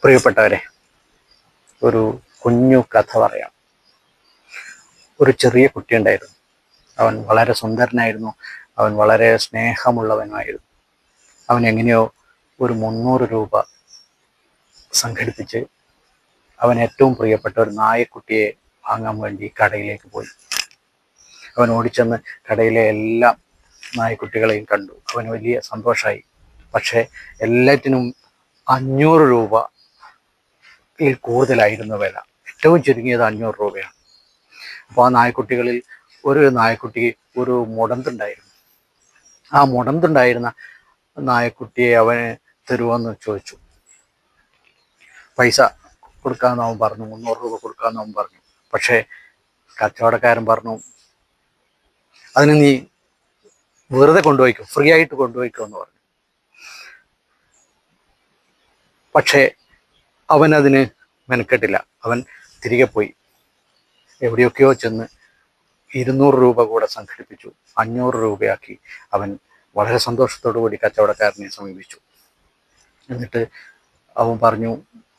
പ്രിയപ്പെട്ടവരെ, ഒരു കുഞ്ഞു കഥ പറയാം. ഒരു ചെറിയ കുട്ടിയുണ്ടായിരുന്നു. അവൻ വളരെ സുന്ദരനായിരുന്നു. അവൻ വളരെ സ്നേഹമുള്ളവനായിരുന്നു. അവൻ എങ്ങനെയോ ഒരു 300 രൂപ സംഘടിപ്പിച്ച് അവൻ ഏറ്റവും പ്രിയപ്പെട്ട ഒരു നായക്കുട്ടിയെ വാങ്ങാൻ വേണ്ടി കടയിലേക്ക് പോയി. അവൻ ഓടിച്ചെന്ന് കടയിലെ എല്ലാ നായ്ക്കുട്ടികളെയും കണ്ടു. അവന് വലിയ സന്തോഷമായി. പക്ഷേ എല്ലാറ്റിനും 500 രൂപ കൂടുതലായിരുന്നു വില. ഏറ്റവും ചുരുങ്ങിയത് 500 രൂപയാണ്. അപ്പോൾ ആ നായ്ക്കുട്ടികളിൽ ഒരു നായ്ക്കുട്ടിക്ക് ഒരു മുടന്തുണ്ടായിരുന്നു. ആ മുടന്തുണ്ടായിരുന്ന നായക്കുട്ടിയെ അവന് തരുമെന്ന് ചോദിച്ചു. പൈസ കൊടുക്കാമെന്ന് അവൻ പറഞ്ഞു. 300 രൂപ കൊടുക്കാമെന്ന് അവൻ പറഞ്ഞു. പക്ഷേ കച്ചവടക്കാരൻ പറഞ്ഞു, അതിന് നീ വെറുതെ കൊണ്ടുപോയിക്കോ, ഫ്രീ ആയിട്ട് കൊണ്ടുപോയിക്കോ എന്ന് പറഞ്ഞു. പക്ഷേ അവനതിന് മെനക്കെട്ടില്ല. അവൻ തിരികെ പോയി. എവിടെയൊക്കെയോ ചെന്ന് 200 രൂപ കൂടെ സംഘടിപ്പിച്ചു. 500 രൂപയാക്കി. അവൻ വളരെ സന്തോഷത്തോടു കൂടി കച്ചവടക്കാരനെ സമീപിച്ചു. എന്നിട്ട് അവൻ പറഞ്ഞു,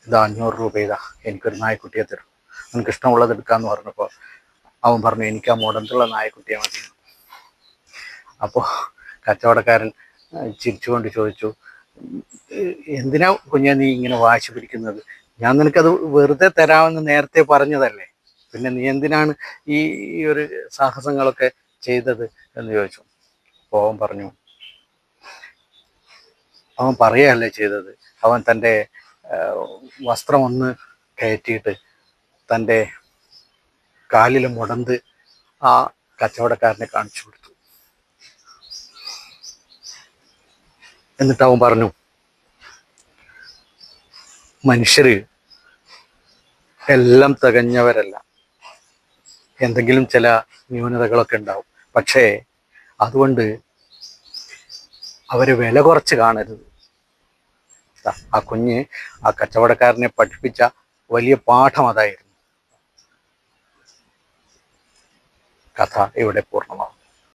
ഇതാ 500 രൂപ, ഇതാ എനിക്കൊരു നായക്കുട്ടിയെ തരും, നിനക്ക് ഇഷ്ടമുള്ളത് എടുക്കാമെന്ന് പറഞ്ഞപ്പോൾ അവൻ പറഞ്ഞു, എനിക്ക് ആ മുടന്തുള്ള നായക്കുട്ടിയെ മതി. അപ്പോൾ കച്ചവടക്കാരൻ ചിരിച്ചുകൊണ്ട് ചോദിച്ചു, എന്തിനാ കുഞ്ഞാ നീ ഇങ്ങനെ വാശി പിടിക്കുന്നത്? ഞാൻ നിനക്കത് വെറുതെ തരാമെന്ന് നേരത്തെ പറഞ്ഞതല്ലേ, പിന്നെ നീ എന്തിനാണ് ഈ ഒരു സാഹസങ്ങളൊക്കെ ചെയ്തത് എന്ന് ചോദിച്ചു. അപ്പോൾ അവൻ പറഞ്ഞു, അവൻ പറയുകയല്ലേ ചെയ്തത്. അവൻ തൻ്റെ വസ്ത്രം ഒന്ന് കയറ്റിയിട്ട് തൻ്റെ കാലിലെ മുടന്ത് ആ കച്ചവടക്കാരനെ കാണിച്ചു കൊടുത്തു. എന്നിട്ട് അവൻ പറഞ്ഞു, മനുഷ്യർ എല്ലാം തികഞ്ഞവരല്ല, എന്തെങ്കിലും ചില ന്യൂനതകളൊക്കെ ഉണ്ടാവും. പക്ഷേ അതുകൊണ്ട് അവരെ വില കുറച്ച് കാണരുത്. ആ കുഞ്ഞ് ആ കച്ചവടക്കാരനെ പഠിപ്പിച്ച വലിയ പാഠം അതായിരുന്നു. കഥ ഇവിടെ പൂർണ്ണമാവും.